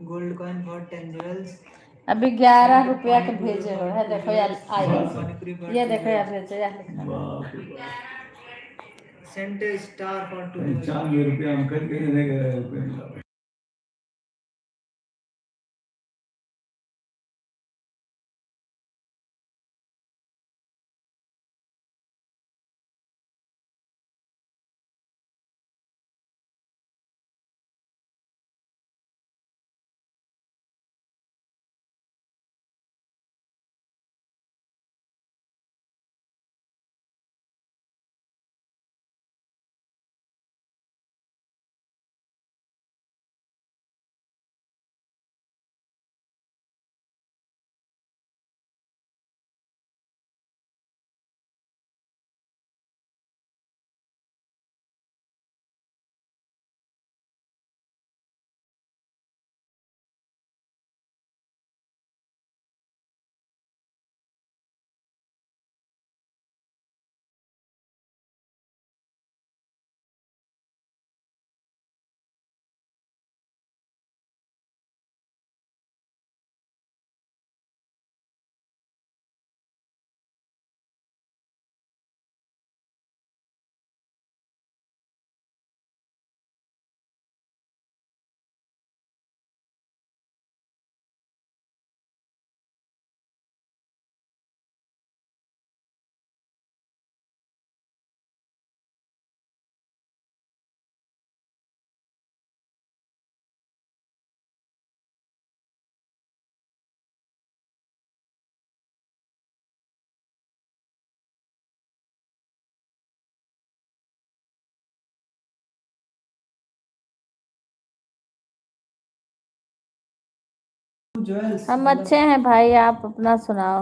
Gold coin for 10 jewels, अभी 11 Saint रुपया के पानी पूरी भेजे हो फॉर है, 2 देखो यार jewels, आई सेंट पानी पूरी फॉर ये 2 देखो यार jewels, भेजे यार लिखा है। बाप रे बाप। Saint star for 2 jewels. 95 रुपया हम करके देने गए रुपये मिला। हम अच्छे हैं भाई, आप अपना सुनाओ।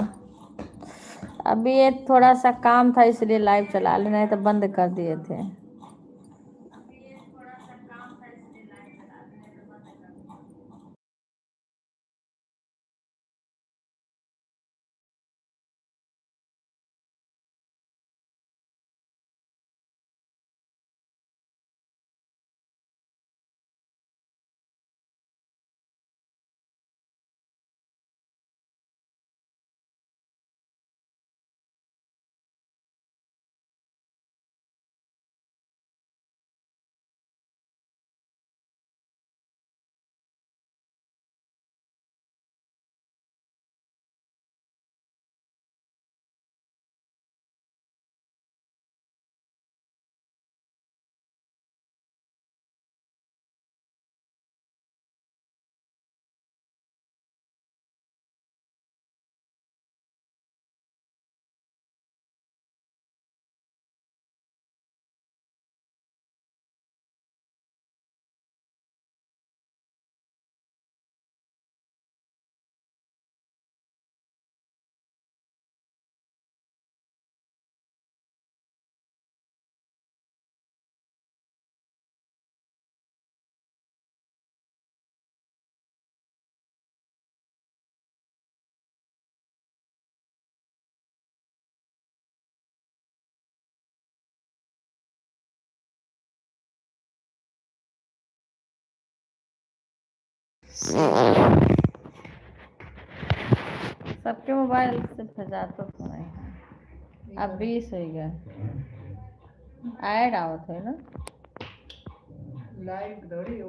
अभी ये थोड़ा सा काम था इसलिए लाइव चला ले, नहीं तो बंद कर दिए थे। सबके मोबाइल से भेजा तो नहीं है। अब 20 हो गया, ऐड आवत है ना लाइक दौड़ी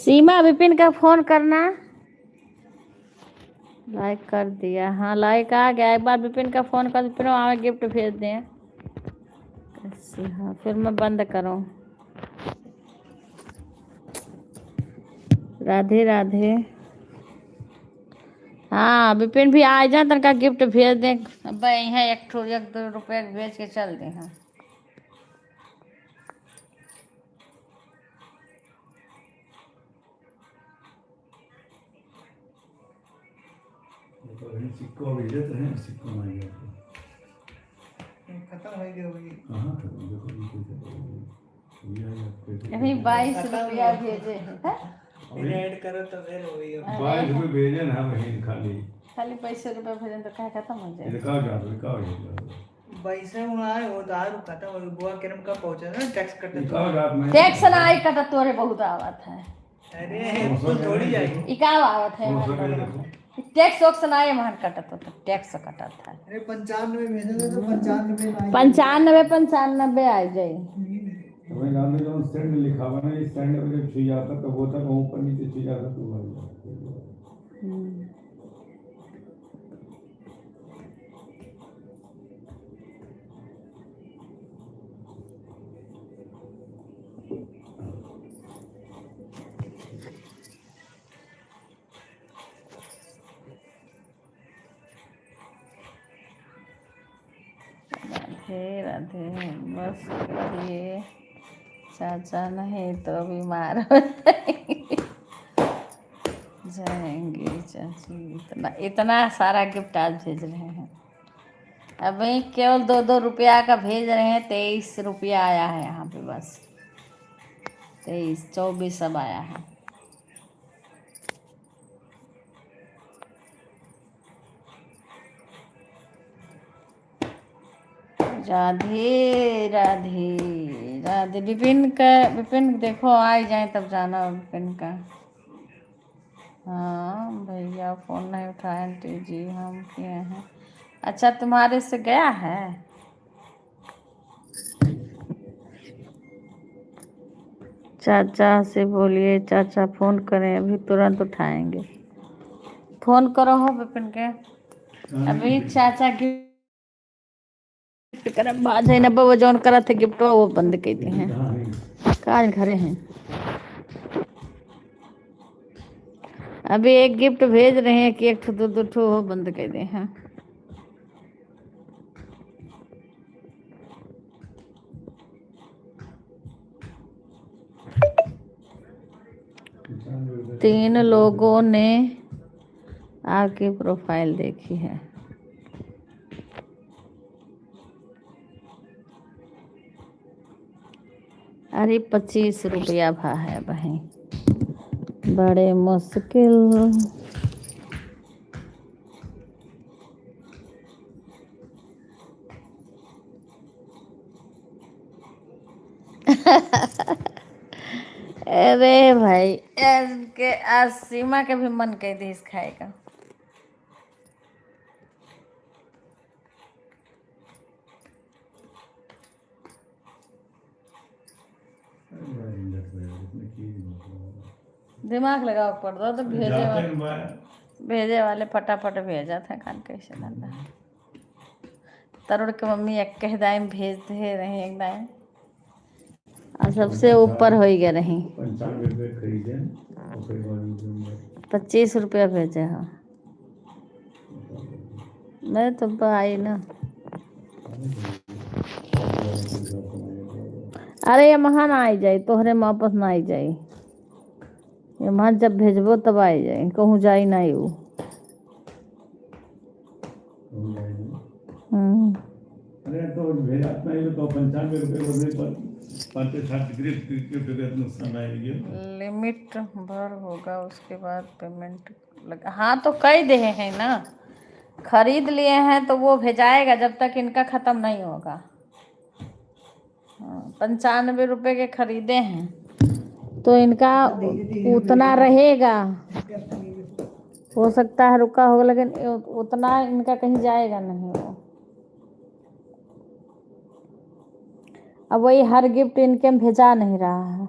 सीमा विपिन का फोन करना। लाइक कर दिया, हाँ लाइक आ गया। एक बार विपिन का फोन कर, विपिन हमें गिफ्ट भेज दें। कैसे, हाँ फिर मैं बंद करूँ। राधे राधे। हाँ विपिन भी आ जा, तनका गिफ्ट भेज दें। अब यहाँ 1-2 रुपये भेज के चल दे। हाँ तो वही सिक्को भेजे तो हैं, सिक्को नहीं गया तो खत्म हो गया वही। कहाँ था देखो ये ये अभी 22 रुपया भेजे हैं। फिर ऐड करो तो फिर वही हो। 22 रुपये भेजे ना वही खाली खाली पैसे रुपये भेजे तो क्या खत्म हो जाए। इनका क्या पैसे वहाँ आए हो तो आरू खत्म हो गया। बुआ किरम का पहुँचा ना टैक्स कटे तो। रात में टैक्स ना आई कटा तोरे बहुत आवत है। अरे तो थोड़ी जाएगी। इकाव आवत है टैक्स वक्स ना आए महान कटत हो तो टैक्स कटत है। अरे 95 भेजे तो 95 95 आ जाए। वही गांधी जो स्टैंड लिखा हुआ ना, इस स्टैंड पे जब छुई जाता तो वो तक ऊपर नीचे छुई जाता तो भाई राधे राधे। बस करिए, चाचा नहीं तो बीमार हो जाएंगे चाची। इतना सारा गिफ्ट आज भेज रहे हैं। अभी केवल 2-2 रुपया का भेज रहे हैं। 23 रुपया आया है यहाँ पे, बस 23-24 सब आया है। राधे राधे राधे। विपिन देखो आ जाए तब जाना विपिन का। हाँ भैया फ़ोन नहीं उठाए आंटी जी, हम किए हैं। अच्छा तुम्हारे से गया है। चाचा से बोलिए चाचा फ़ोन करें, अभी तुरंत उठाएंगे। फ़ोन करो हो विपिन के। अभी चाचा गिफ्ट कर बाज है नब्बे वो जौन करा थे गिफ्ट वो बंद कर दिए हैं। काज घरे हैं। अभी एक गिफ्ट भेज रहे हैं कि 1-2 ठो हो बंद कर दिए हैं। तीन लोगों ने आपकी प्रोफाइल देखी है। अरे 25 रुपया भा है बहन, बड़े मुश्किल। अरे भाई के आज सीमा के भी मन कह दी इस खाएगा। दिमाग लगाओ पड़ दो तो भेजे वाले फटाफट भेजा था। खान कैसे धंधा तरुण के मम्मी एक कह दाएं भेज दे रहे एक दाएं और सबसे ऊपर हो गए रही। 95 रुपये खरीदे 25 रुपया भेजे। हाँ नहीं तो आई ना। अरे ये महान आई जाए तोहरे में वापस ना आई जाए। ये महान जब भेजबो तब आई जाए, कहूँ जाई ना यू। अरे तो भेजा नहीं तो 95 रुपये पर 5-7 नुकसान आएगी। लिमिट भर होगा उसके बाद पेमेंट लगा। हाँ तो कह दे हैं ना, खरीद लिए हैं तो वो भेजाएगा जब तक इनका ख़त्म नहीं होगा। 95 रुपये के खरीदे हैं तो इनका उतना रहेगा। हो सकता है रुका होगा लेकिन उतना इनका कहीं जाएगा नहीं वो। अब वही हर गिफ्ट इनके में भेजा नहीं रहा है।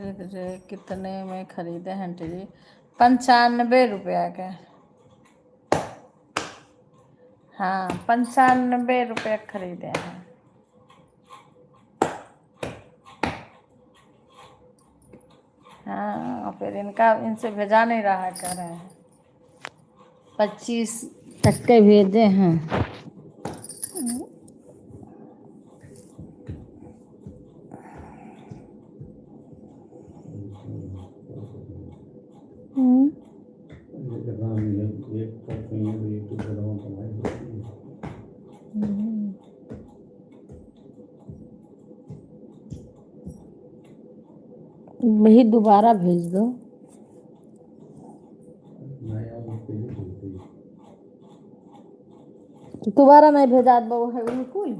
रे कितने में खरीदे हैं टीवी? 95 रुपया के। हाँ 95 रुपये खरीदे हैं। हाँ फिर इनसे भेजा नहीं रहा है, कह रहे हैं 25 तक के भेजे हैं। वही दोबारा भेज दो। दोबारा नहीं भेजा दो है बिल्कुल।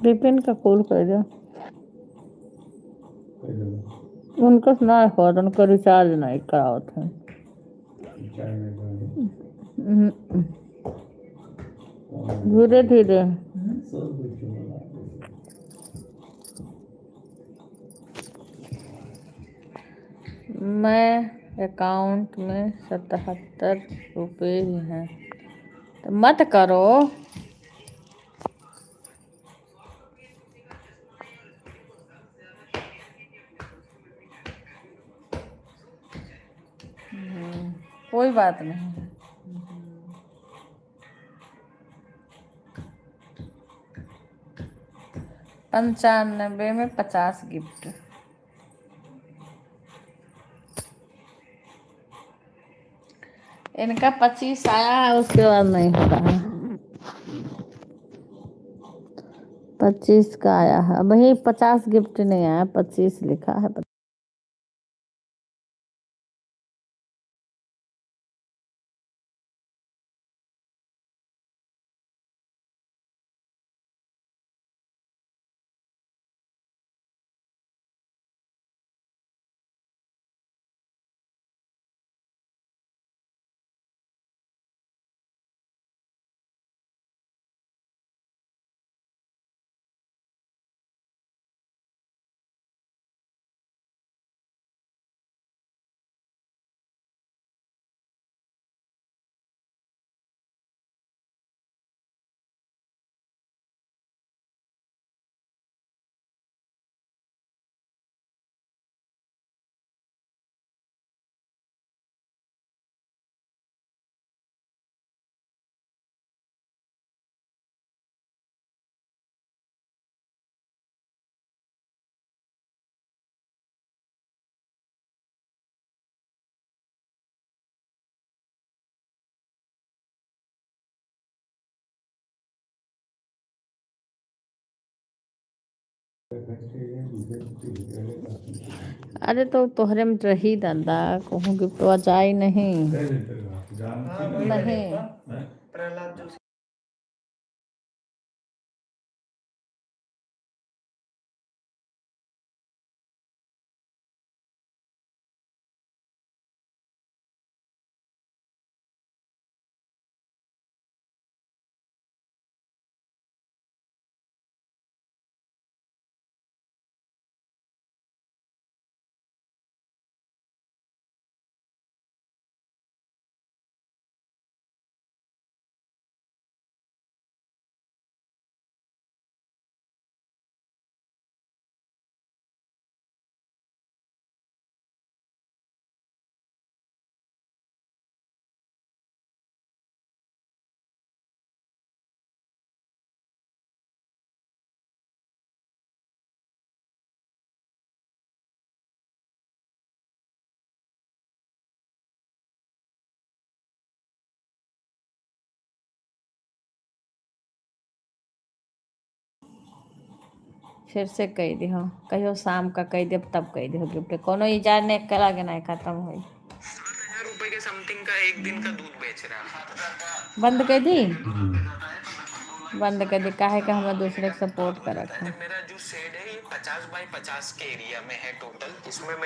विपिन का कॉल कर दो। उनका सुना है, उनका रिचार्ज नहीं कराओ थे। धीरे धीरे। मैं अकाउंट में 77 रुपये ही हैं, तो मत करो। कोई बात नहीं है। 95 में 50 गिफ्ट। इनका 25 आया है, उसके बाद नहीं हो रहा है। 25 का आया है, वही 50 गिफ्ट नहीं आया, 25 लिखा है। अरे तो तोहरे में रही दादा, कहूँ गिफ्ट जाए नहीं। नहीं प्रहलाद जोशी। फिर से कह दी हो कहियो शाम का कह दे तब कह दी हो गिफ्ट कोनो इजाज ने कला के नहीं खत्म हुई 7,000 रुपए के समथिंग का एक दिन का दूध बेच रहा है। बंद कर दी बंद कर दी काहे का हमें दूसरे को सपोर्ट कर रखा मेरा जो शेड है ये 50 बाय 50 के एरिया में है टोटल। इसमें मेरे